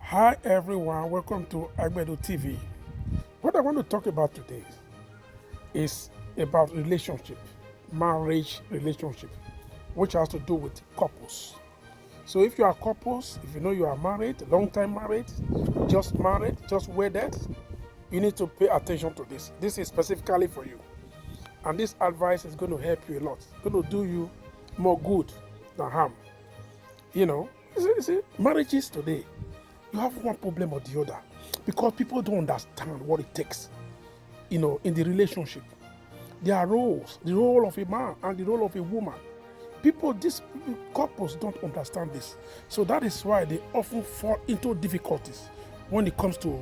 Hi everyone, welcome to Agbedo TV. What I want to talk about today is about relationship, marriage relationship, which has to do with couples. So if you are couples, if you know you are married, long time married, just wedded, you need to pay attention to this. This is specifically for you. And this advice is going to help you a lot. It's going to do you more good than harm. Marriages today, you have one problem or the other because people don't understand what it takes, in the relationship. There are roles, the role of a man and the role of a woman. These couples don't understand this. So that is why they often fall into difficulties when it comes to,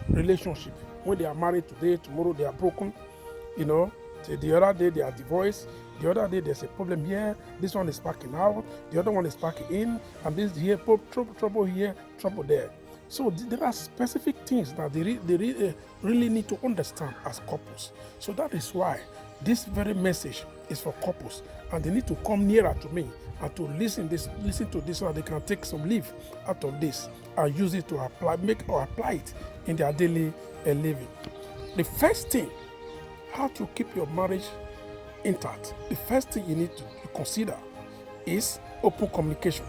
relationship. When they are married today, tomorrow they are broken, you know. The other day they are divorced. The other day there's a problem here. This one is packing out. The other one is packing in. And this here, trouble here, trouble there. So there are specific things that they really need to understand as couples. So that is why this very message is for couples, and they need to come nearer to me and to listen to this so that they can take some leave out of this and use it to apply it in their daily living. The first thing, how to keep your marriage intact. The first thing you need to consider is open communication.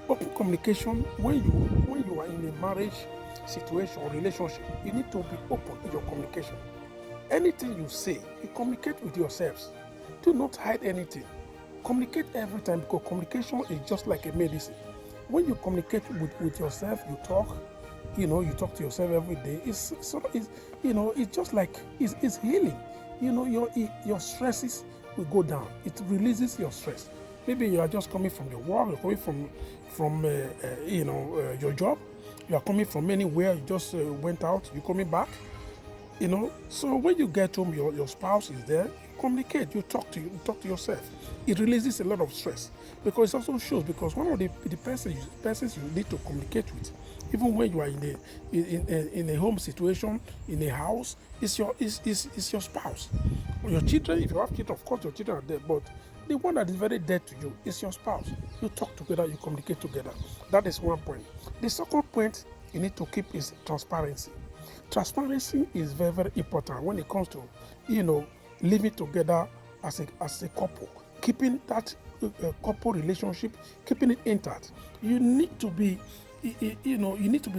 Open communication, when you are in a marriage situation or relationship, you need to be open in your communication. Anything you say, you communicate with yourselves. Do not hide anything. Communicate every time, because communication is just like a medicine. When you communicate with yourself, you talk, you talk to yourself every day. It's just like it's healing. Your stresses will go down. It releases your stress. Maybe you are just coming from your work, you're coming from your job, you are coming from anywhere, you just went out, you're coming back. So when you get home, your spouse is there, you communicate, you talk to yourself. It releases a lot of stress, because it also shows, because one of the persons you need to communicate with, even when you are in a home situation, in a house, is your spouse. Or your children. If you have children, of course your children are there, but the one that is very dear to you is your spouse. You talk together, you communicate together. That is one point. The second point you need to keep is transparency. Transparency is very, very important when it comes to, living together as a couple, keeping that couple relationship, keeping it intact. You need to be,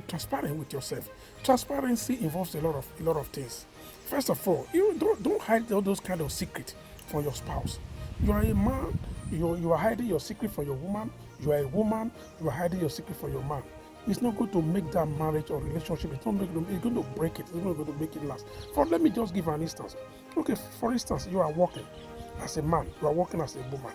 transparent with yourself. Transparency involves a lot of things. First of all, you don't hide all those kind of secrets from your spouse. You are a man, you are hiding your secret for your woman. You are a woman, you are hiding your secret for your man. It's not going to make that marriage or relationship. It's going to break it. It's not going to make it last. Let me just give an instance. Okay, for instance, you are working as a man. You are working as a woman.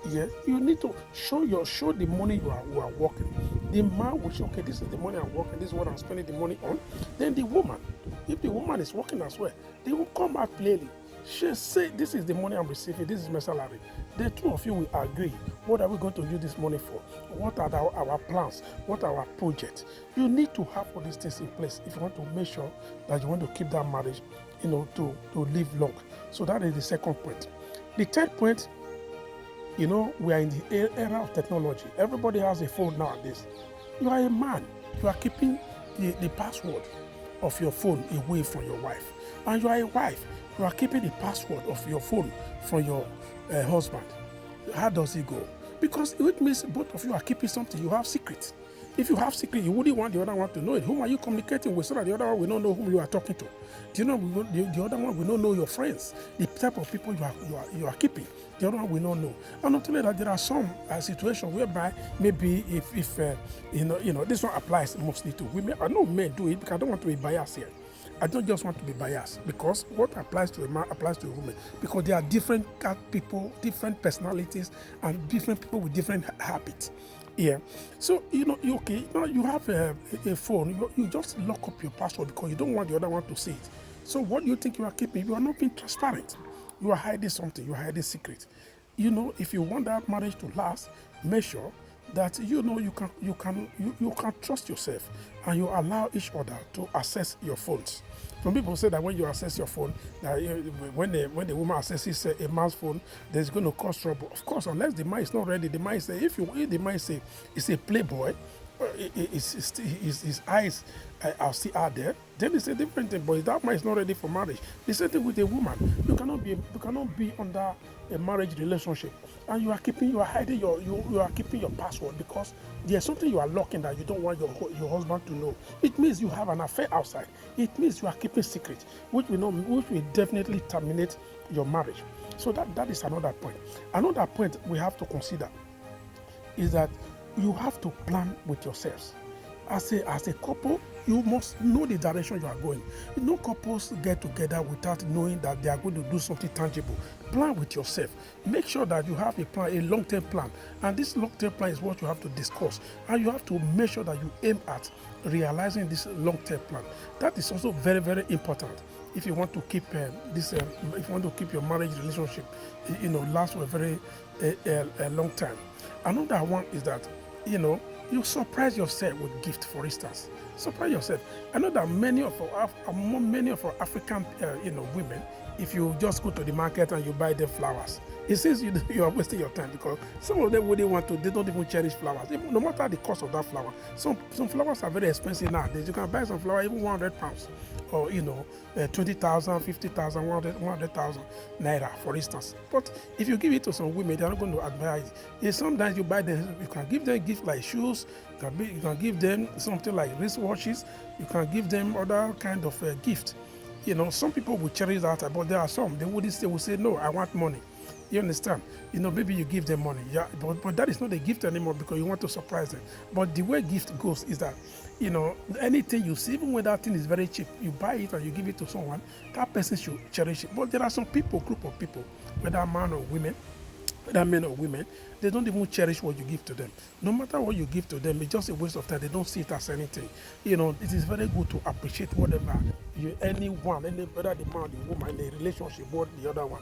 Yeah, you need to show the money you are working. The man will show, okay, this is the money I'm working. This is what I'm spending the money on. Then the woman, if the woman is working as well, they will come out plainly. She say, this is the money I'm receiving, this is my salary. The two of you will agree, what are we going to use this money for? What are our plans? What are our projects? You need to have all these things in place if you want to make sure that you want to keep that marriage, to live long. So that is the second point. The third point, we are in the era of technology. Everybody has a phone nowadays. You are a man, you are keeping the password of your phone away from your wife. And you are a wife, you are keeping the password of your phone from your husband. How does it go? Because it means both of you are keeping something. You have secrets. If you have secret, you wouldn't want the other one to know it. Whom are you communicating with, so that the other one will not know whom you are talking to? Do you know the other one will not know your friends, the type of people you are keeping? The other one will not know. And not only that, there are some situations whereby maybe if this one applies mostly to women. I know men do it, because I don't want to be biased here. I don't just want to be biased, because what applies to a man applies to a woman, because there are different people, different personalities, and different people with different habits. Yeah. So, you have a phone, you just lock up your password because you don't want the other one to see it. So what do you think you are keeping? You are not being transparent. You are hiding something, you are hiding secret. If you want that marriage to last, make sure that you can trust yourself, and you allow each other to access your phones. Some people say that when you access your phone, that when the woman accesses a man's phone, there's going to cause trouble. Of course, unless the man is not ready. The man say, if the man say it's a playboy, his eyes are still out there, then it's a different thing. But if that man is not ready for marriage, the same thing with a woman. You cannot be under a marriage relationship and you are hiding you are keeping your password because there's something you are locking that you don't want your husband to know. It means you have an affair outside. It means you are keeping secret, which will definitely terminate your marriage. So that is another point. Another point we have to consider is that you have to plan with yourselves. As a couple, you must know the direction you are going. No couples get together without knowing that they are going to do something tangible. Plan with yourself. Make sure that you have a plan, a long-term plan. And this long-term plan is what you have to discuss. And you have to make sure that you aim at realizing this long-term plan. That is also very, very important. If you want to keep if you want to keep your marriage relationship, last for a very a long time. Another one is that, you surprise yourself with gift, for instance. Surprise yourself. I know that many of our African, women, if you just go to the market and you buy them flowers, it seems you are wasting your time because some of them wouldn't want to. They don't even cherish flowers, no matter the cost of that flower. Some flowers are very expensive nowadays. You can buy some flower even £100, or 20,000, 50,000, 100,000 naira, for instance. But if you give it to some women, they are not going to admire it. Sometimes you buy them, you can give them gifts like shoes. You can give them something like wristwatches. You can give them other kind of gift. Some people will cherish that, but there are some they will say, no, I want money. You understand? Maybe you give them money, yeah, but that is not a gift anymore because you want to surprise them. But the way gift goes is that, anything you see, even when that thing is very cheap, you buy it and you give it to someone, that person should cherish it. But there are some group of people, whether man or women, whether men or women, they don't even cherish what you give to them. No matter what you give to them, it's just a waste of time. They don't see it as anything. It is very good to appreciate whatever anyone, whether the man or the woman in a relationship, what the other one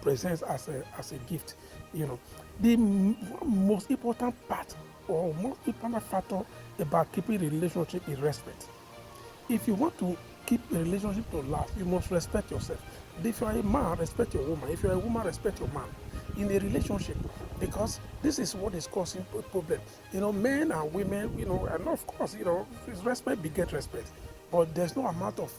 presents as a gift. The most important part or most important factor about keeping a relationship is respect. If you want to keep a relationship to last, you must respect yourself. If you are a man, respect your woman. If you are a woman, respect your man in a relationship, because this is what is causing problem. Men and women, and of course, respect beget respect, but there's no amount of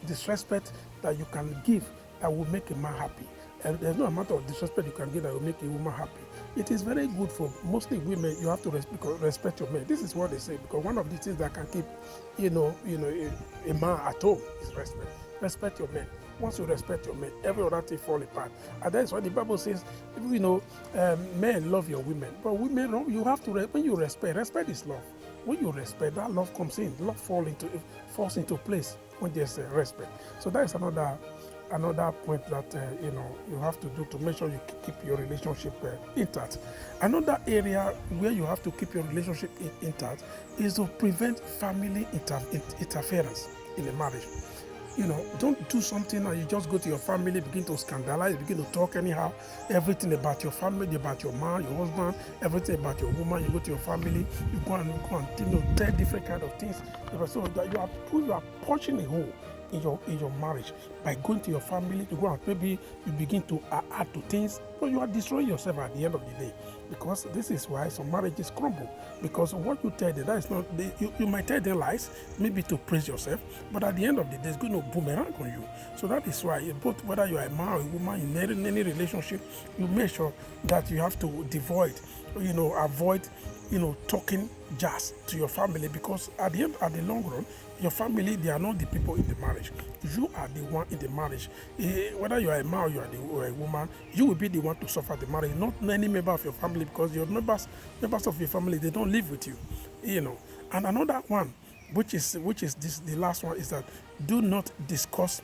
disrespect that you can give that will make a man happy, and there's no amount of disrespect you can give that will make a woman happy. It is very good for mostly women. You have to respect your men. This is what they say, because one of the things that can keep a man at home is respect. Respect your men. Once you respect your men, every other thing fall apart. And that's why the Bible says, men love your women, but women, you have to when you respect is love. When you respect, that love comes in. Love falls into place when there's respect. So that is another point that you have to do to make sure you keep your relationship intact. Another area where you have to keep your relationship intact is to prevent family interference in a marriage. Don't do something and you just go to your family, begin to scandalize, begin to talk anyhow, everything about your family, about your man, your husband, everything about your woman. You go to your family, you go and tell different kind of things. So that you are punching a hole in your marriage by going to your family to go and maybe you begin to add to things, but you are destroying yourself at the end of the day. Because this is why some marriages crumble, because what you tell them, that is not you might tell them lies, maybe to praise yourself, but at the end of the day it's going to boomerang on you. So that is why both whether you are a man or a woman in any relationship, you make sure that you have to avoid talking just to your family, because at the long run, your family, they are not the people in the marriage. You are the one in the marriage. Whether you are a man or a woman, you will be the one to suffer the marriage, not any member of your family, because your members of your family, they don't live with you. And another one, which is the last one, is that do not discuss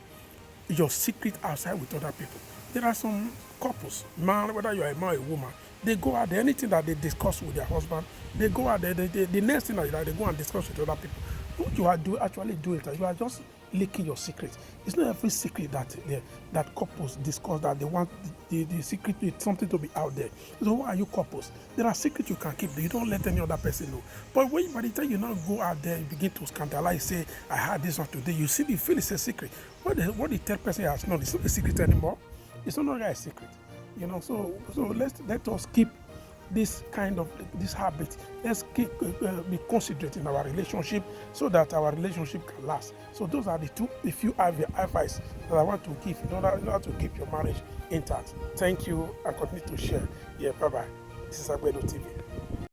your secret outside with other people. There are some couples, man, whether you are a man or a woman, they go out there, anything that they discuss with their husband, they go out there, the next thing that they go and discuss with other people. What you are actually doing is you are just leaking your secret. It's not every secret that couples discuss that they want the secret is something to be out there. So why are you couples? There are secrets you can keep that you don't let any other person know. But by the time you now go out there, you begin to scandalize, say, I had this one today, you feel it's a secret. What the third person has known, it's not a secret anymore. It's no longer a secret. So let us keep this kind of this habit. Let's keep be considerate in our relationship so that our relationship can last. So those are the few advice that I want to give in order to keep your marriage intact. Thank you, and continue to share. Yeah, bye bye. This is Agbedo TV.